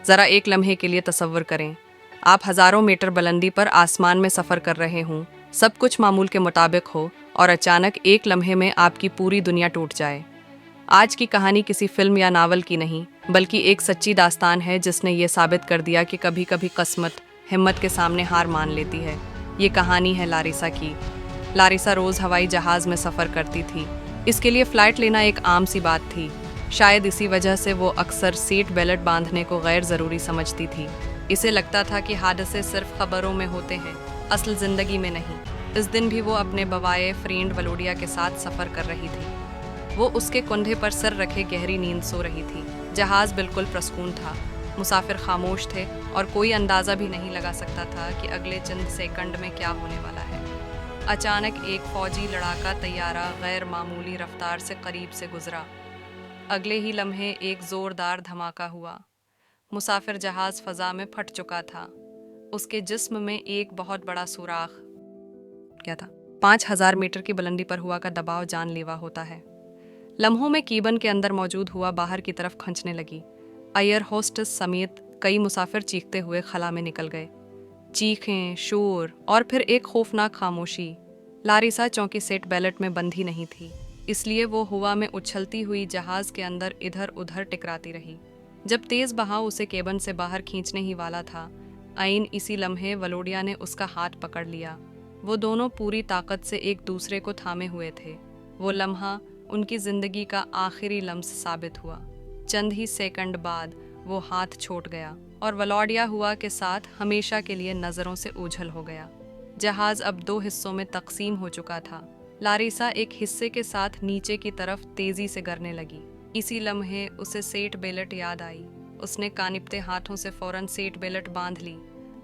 ज़रा एक लम्हे के लिए तसव्वुर करें, आप हज़ारों मीटर बुलंदी पर आसमान में सफ़र कर रहे हों, सब कुछ मामूल के मुताबिक हो और अचानक एक लम्हे में आपकी पूरी दुनिया टूट जाए। आज की कहानी किसी फिल्म या नावल की नहीं, बल्कि एक सच्ची दास्तान है जिसने ये साबित कर दिया कि कभी कभी किस्मत हिम्मत के सामने हार मान लेती है। ये कहानी है लारिसा की। लारिसा रोज़ हवाई जहाज़ में सफ़र करती थी। इसके लिए फ़्लाइट लेना एक आम सी बात थी। शायद इसी वजह से वो अक्सर सीट बेल्ट बांधने को गैर ज़रूरी समझती थी। इसे लगता था कि हादसे सिर्फ खबरों में होते हैं, असल ज़िंदगी में नहीं। इस दिन भी वो अपने बवाए फ्रेंड वलोडिया के साथ सफ़र कर रही थी। वो उसके कंधे पर सर रखे गहरी नींद सो रही थी। जहाज़ बिल्कुल प्रसकून था, मुसाफिर खामोश थे और कोई अंदाज़ा भी नहीं लगा सकता था कि अगले चंद सेकंड में क्या होने वाला है। अचानक एक फौजी लड़ाका तैयारा गैर मामूली रफ्तार से करीब से गुजरा। अगले ही लम्हे एक ज़ोरदार धमाका हुआ। मुसाफिर जहाज़ फ़ज़ा में फट चुका था। उसके जिस्म में एक बहुत बड़ा सुराख क्या था। 5000 मीटर की बुलंदी पर हुआ का दबाव जानलेवा होता है। लम्हों में कीबन के अंदर मौजूद हुआ बाहर की तरफ खंचने लगी। एयर होस्टेस समेत कई मुसाफिर चीखते हुए खला में निकल गए। चीखें, शोर और फिर एक खौफनाक खामोशी। लारिसा चौंकी सीट बेल्ट में बंधी नहीं थी, इसलिए वो हवा में उछलती हुई जहाज के अंदर इधर उधर टिकराती रही। जब तेज बहाव उसे केबन से बाहर खींचने ही वाला था, आइन इसी लम्हे वलोडिया ने उसका हाथ पकड़ लिया। वो दोनों पूरी ताकत से एक दूसरे को थामे हुए थे। वो लम्हा उनकी जिंदगी का आखिरी लम्स साबित हुआ। चंद ही सेकंड बाद वो हाथ छोड़ गया और वलोडिया हुआ के साथ हमेशा के लिए नज़रों से ओझल हो गया। जहाज अब 2 हिस्सों में तकसीम हो चुका था। लारिसा एक हिस्से के साथ नीचे की तरफ तेजी से गिरने लगी। इसी लम्हे उसे सीट बेल्ट याद आई। उसने कानिपते हाथों से फौरन सीट बेल्ट बांध ली।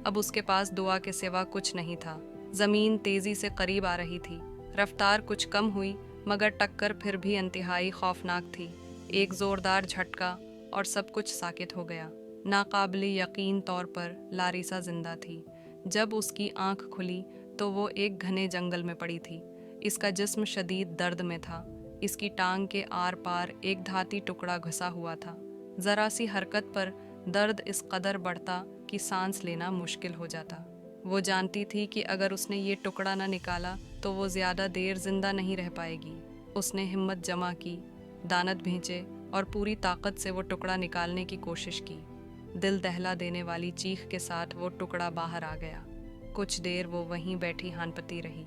अब उसके पास दुआ के सिवा कुछ नहीं था। जमीन तेजी से करीब आ रही थी। रफ्तार कुछ कम हुई, मगर टक्कर फिर भी इंतहाई खौफनाक थी। एक जोरदार झटका और सब कुछ साकित हो गया। नाकाबिले यकीन तौर पर लारिसा जिंदा थी। जब उसकी आंख खुली तो वो एक घने जंगल में पड़ी थी। इसका जिस्म शदीद दर्द में था। इसकी टांग के आर पार एक धाती टुकड़ा घुसा हुआ था। जरा सी हरकत पर दर्द इस कदर बढ़ता कि सांस लेना मुश्किल हो जाता। वो जानती थी कि अगर उसने ये टुकड़ा न निकाला तो वो ज़्यादा देर जिंदा नहीं रह पाएगी। उसने हिम्मत जमा की, दानत भींचे और पूरी ताकत से वो टुकड़ा निकालने की कोशिश की। दिल दहला देने वाली चीख के साथ वो टुकड़ा बाहर आ गया। कुछ देर वो वहीं बैठी हानपती रही।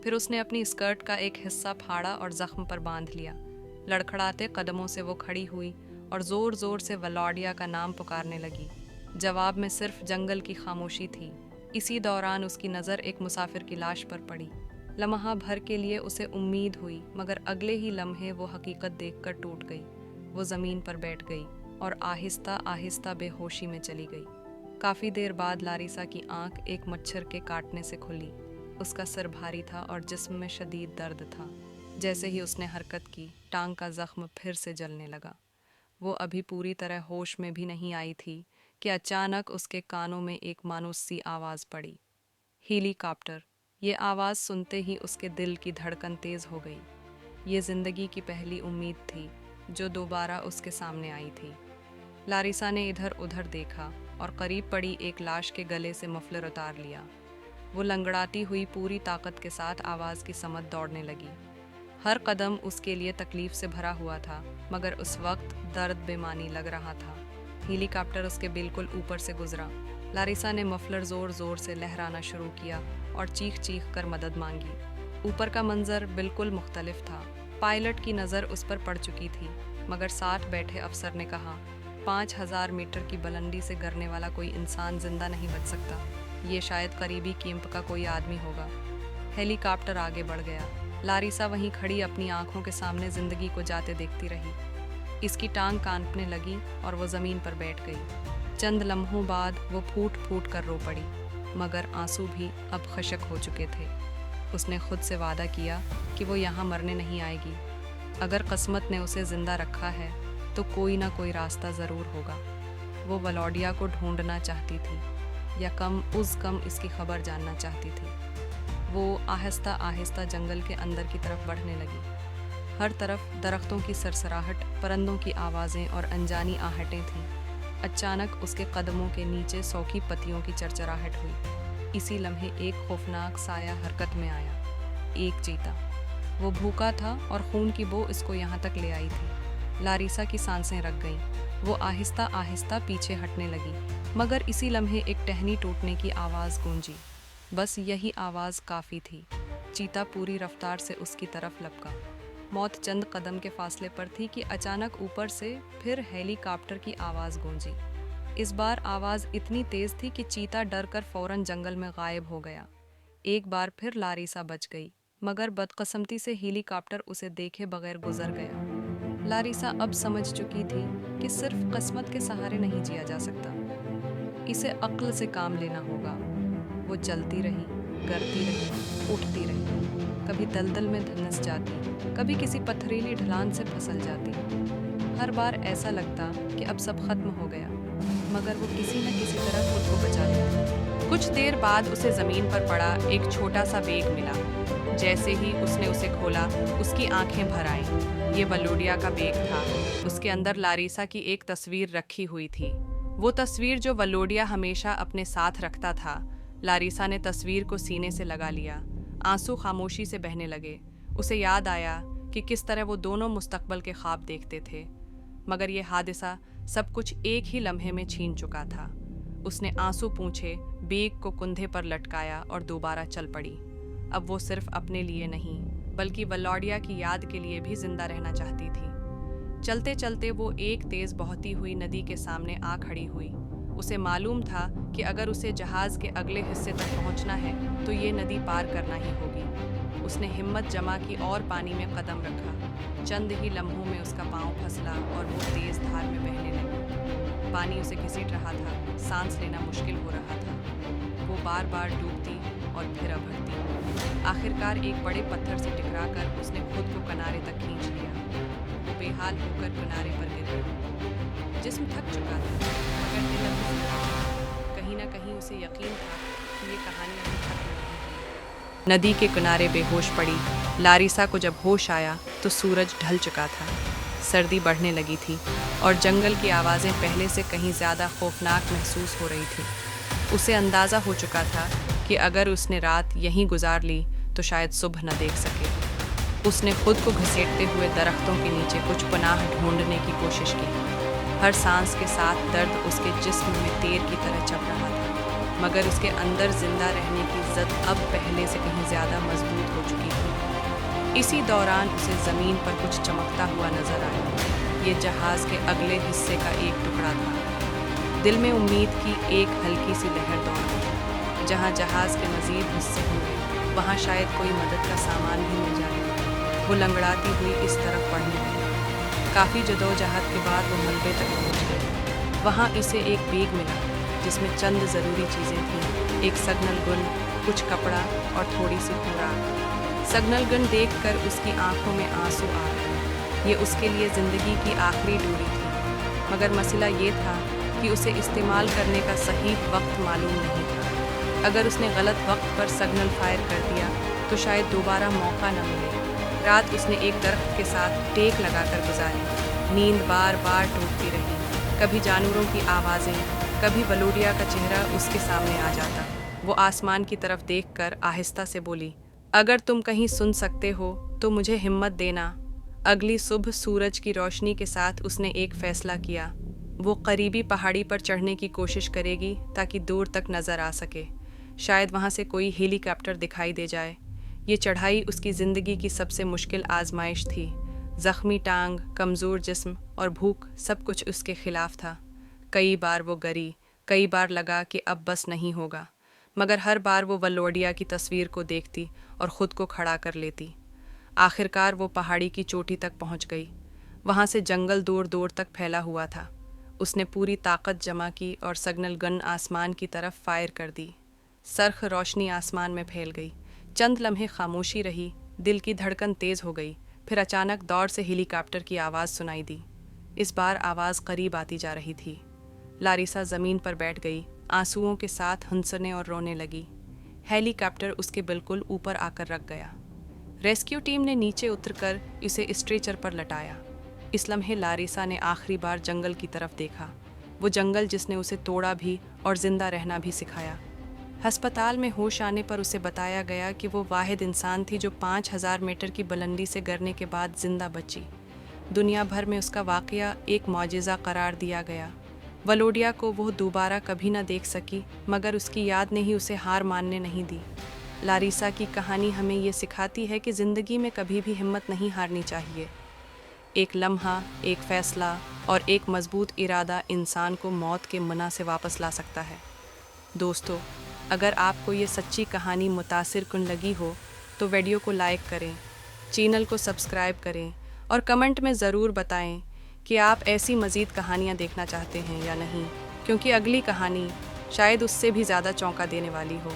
फिर उसने अपनी स्कर्ट का एक हिस्सा फाड़ा और जख्म पर बांध लिया। लड़खड़ाते कदमों से वो खड़ी हुई और ज़ोर ज़ोर से वलोडिया का नाम पुकारने लगी। जवाब में सिर्फ जंगल की खामोशी थी। इसी दौरान उसकी नज़र एक मुसाफिर की लाश पर पड़ी। लम्हा भर के लिए उसे उम्मीद हुई, मगर अगले ही लम्हे वो हकीकत देखकर टूट गई। वो ज़मीन पर बैठ गई और आहिस्ता आहिस्ता बेहोशी में चली गई। काफ़ी देर बाद लारिसा की आंख एक मच्छर के काटने से खुली। उसका सिर भारी था और जिस्म में शदीद दर्द था। जैसे ही उसने हरकत की, टांग का जख्म फिर से जलने लगा। वो अभी पूरी तरह होश में भी नहीं आई थी कि अचानक उसके कानों में एक मानूस सी आवाज़ पड़ी, हेलीकॉप्टर। ये आवाज़ सुनते ही उसके दिल की धड़कन तेज़ हो गई। ये ज़िंदगी की पहली उम्मीद थी जो दोबारा उसके सामने आई थी। लारिसा ने इधर उधर देखा और करीब पड़ी एक लाश के गले से मफलर उतार लिया। वो लंगड़ाती हुई पूरी ताकत के साथ आवाज़ की समत दौड़ने लगी। हर कदम उसके लिए तकलीफ से भरा हुआ था, मगर उस वक्त दर्द बेमानी लग रहा था। हेलीकॉप्टर उसके बिल्कुल ऊपर से गुजरा। लारिसा ने मफलर ज़ोर ज़ोर से लहराना शुरू किया और चीख चीख कर मदद मांगी। ऊपर का मंजर बिल्कुल मुख्तलिफ था। पायलट की नज़र उस पर पड़ चुकी थी, मगर साथ बैठे अफसर ने कहा, 5000 मीटर की बुलंदी से गिरने वाला कोई इंसान जिंदा नहीं बच सकता। ये शायद करीबी कैंप का कोई आदमी होगा। हेलीकॉप्टर आगे बढ़ गया। लारिसा वहीं खड़ी अपनी आंखों के सामने जिंदगी को जाते देखती रही। इसकी टांग कांपने लगी और वो ज़मीन पर बैठ गई। चंद लम्हों बाद वो फूट फूट कर रो पड़ी, मगर आंसू भी अब खशक हो चुके थे। उसने खुद से वादा किया कि वो यहाँ मरने नहीं आएगी। अगर किस्मत ने उसे ज़िंदा रखा है तो कोई ना कोई रास्ता ज़रूर होगा। वो वलोडिया को ढूंढना चाहती थी, या कम इसकी खबर जानना चाहती थी। वो आहिस्ता आहिस्ता जंगल के अंदर की तरफ बढ़ने लगी। हर तरफ दरख्तों की सरसराहट, परिंदों की आवाज़ें और अनजानी आहटें थीं। अचानक उसके कदमों के नीचे सूखी पत्तियों की चरचराहट हुई। इसी लम्हे एक खौफनाक साया हरकत में आया। एक चीता। वो भूखा था और खून की बो इसको यहाँ तक ले आई थी। लारिसा की सांसें रक गईं। वो आहिस्ता आहिस्ता पीछे हटने लगी, मगर इसी लम्हे एक टहनी टूटने की आवाज़ गूंजी। बस यही आवाज़ काफ़ी थी। चीता पूरी रफ्तार से उसकी तरफ लपका। मौत चंद कदम के फासले पर थी कि अचानक ऊपर से फिर हेलीकॉप्टर की आवाज़ गूंजी। इस बार आवाज़ इतनी तेज़ थी कि चीता डर कर फौरन जंगल में गायब हो गया। एक बार फिर लारिसा बच गई, मगर बदकिस्मती से हेलीकॉप्टर उसे देखे बगैर गुजर गया। लारिसा अब समझ चुकी थी कि सिर्फ किस्मत के सहारे नहीं जिया जा सकता, इसे अक्ल से काम लेना होगा। वो चलती रही, करती रही, उठती रही। कभी दलदल में धंस जाती, कभी किसी पथरीली ढलान से फिसल जाती। हर बार ऐसा लगता कि अब सब खत्म हो गया, मगर वो किसी न किसी तरह खुद को बचा लेती। कुछ देर बाद उसे ज़मीन पर पड़ा एक छोटा सा बैग मिला। जैसे ही उसने उसे खोला, उसकी आंखें भर आईं। ये वलोडिया का बैग था। उसके अंदर लारिसा की एक तस्वीर रखी हुई थी, वो तस्वीर जो वलोडिया हमेशा अपने साथ रखता था। लारिसा ने तस्वीर को सीने से लगा लिया। आंसू खामोशी से बहने लगे। उसे याद आया कि किस तरह वो दोनों मुस्तकबल के ख्वाब देखते थे, मगर ये हादसा सब कुछ एक ही लम्हे में छीन चुका था। उसने आंसू पूंछे बैग को कंधे पर लटकाया और दोबारा चल पड़ी। अब वो सिर्फ अपने लिए नहीं, बल्कि वलोडिया की याद के लिए भी जिंदा रहना चाहती थी। चलते चलते वो एक तेज बहती हुई नदी के सामने आ खड़ी हुई। उसे मालूम था कि अगर उसे जहाज के अगले हिस्से तक पहुंचना है तो ये नदी पार करना ही होगी। उसने हिम्मत जमा की और पानी में कदम रखा। चंद ही लम्हों में उसका पांव फसला और वो तेज धार में बहने लगी। पानी उसे घसीट रहा था, सांस लेना मुश्किल हो रहा था। वो बार बार डूबती और फिर उभरती। आखिरकार एक बड़े पत्थर से टकराकर उसने खुद को किनारे तक खींच लिया। वो बेहाल होकर किनारे पर गिर गई। जिस्म थक चुका था, मगर दिल अभी जिंदा था। कहीं ना कहीं उसे यकीन था कि ये कहानी अभी खत्म नहीं हुई। नदी के किनारे बेहोश पड़ी। लारिसा को जब होश आया तो सूरज ढल चुका था। सर्दी बढ़ने लगी थी और जंगल की आवाज़ें पहले से कहीं ज़्यादा खौफनाक महसूस हो रही थी। उसे अंदाज़ा हो चुका था कि अगर उसने रात यहीं गुजार ली तो शायद सुबह न देख सके। उसने खुद को घसीटते हुए दरख्तों के नीचे कुछ पनाह ढूंढने की कोशिश की। हर सांस के साथ दर्द उसके जिस्म में तीर की तरह चल रहा था, मगर उसके अंदर जिंदा रहने की ज़द अब पहले से कहीं ज़्यादा मजबूत हो चुकी थी। इसी दौरान उसे ज़मीन पर कुछ चमकता हुआ नजर आया। ये जहाज़ के अगले हिस्से का एक टुकड़ा था। दिल में उम्मीद की एक हल्की सी लहर दौड़ी। जहाँ जहाज़ के मज़ीद हिस्से होंगे वहाँ शायद कोई मदद का सामान भी मिल जाए। वो लंगड़ाती हुई इस तरफ बढ़ने लगी। काफ़ी जदोजहद के बाद वो मलबे तक पहुँच गई। वहाँ इसे एक बैग मिला जिसमें चंद ज़रूरी चीज़ें थीं। एक सगनल गुन, कुछ कपड़ा और थोड़ी सी खुराक। सगनल गुन देखकर उसकी आंखों में आंसू आ गए। ये उसके लिए ज़िंदगी की आखिरी डोरी थी, मगर मसला ये था कि उसे इस्तेमाल करने का सही वक्त मालूम नहीं था। अगर उसने गलत वक्त पर सिग्नल फायर कर दिया तो शायद दोबारा मौका न मिले। रात उसने एक दरख्त के साथ टेक लगाकर गुजारी। नींद बार बार टूटती रही। कभी जानवरों की आवाज़ें, कभी वलोडिया का चेहरा उसके सामने आ जाता। वो आसमान की तरफ देखकर आहिस्ता से बोली, अगर तुम कहीं सुन सकते हो तो मुझे हिम्मत देना। अगली सुबह सूरज की रोशनी के साथ उसने एक फ़ैसला किया। वो करीबी पहाड़ी पर चढ़ने की कोशिश करेगी ताकि दूर तक नज़र आ सके। शायद वहाँ से कोई हेलीकॉप्टर दिखाई दे जाए। ये चढ़ाई उसकी ज़िंदगी की सबसे मुश्किल आजमाइश थी। ज़ख्मी टांग, कमज़ोर जिस्म और भूख सब कुछ उसके ख़िलाफ़ था। कई बार वो गिरी, कई बार लगा कि अब बस नहीं होगा, मगर हर बार वो वलोडिया की तस्वीर को देखती और ख़ुद को खड़ा कर लेती। आखिरकार वो पहाड़ी की चोटी तक पहुंच गई। वहां से जंगल दूर दूर तक फैला हुआ था। उसने पूरी ताकत जमा की और सिग्नल गन आसमान की तरफ फायर कर दी। सरख रोशनी आसमान में फैल गई। चंद लम्हे खामोशी रही। दिल की धड़कन तेज़ हो गई। फिर अचानक दौड़ से हेलीकॉप्टर की आवाज़ सुनाई दी। इस बार आवाज़ करीब आती जा रही थी। लारिसा ज़मीन पर बैठ गई, आंसुओं के साथ हंसने और रोने लगी। हेलीकॉप्टर उसके बिल्कुल ऊपर आकर रख गया। रेस्क्यू टीम ने नीचे उतरकर इसे स्ट्रेचर पर लटाया। इस लम्हे लारिसा ने आखिरी बार जंगल की तरफ देखा। वो जंगल जिसने उसे तोड़ा भी और जिंदा रहना भी सिखाया। अस्पताल में होश आने पर उसे बताया गया कि वो वाहिद इंसान थी जो 5000 मीटर की बुलंदी से गिरने के बाद जिंदा बची। दुनिया भर में उसका वाकया एक मौजिज़ा करार दिया गया। वलोडिया को वो दोबारा कभी न देख सकी, मगर उसकी याद ने ही उसे हार मानने नहीं दी। लारिसा की कहानी हमें ये सिखाती है कि ज़िंदगी में कभी भी हिम्मत नहीं हारनी चाहिए। एक लम्हा, एक फ़ैसला और एक मजबूत इरादा इंसान को मौत के मुना से वापस ला सकता है। दोस्तों, अगर आपको ये सच्ची कहानी मुतासिर कुन लगी हो तो वीडियो को लाइक करें, चैनल को सब्सक्राइब करें और कमेंट में ज़रूर बताएं कि आप ऐसी मज़ीद कहानियाँ देखना चाहते हैं या नहीं, क्योंकि अगली कहानी शायद उससे भी ज़्यादा चौंका देने वाली हो।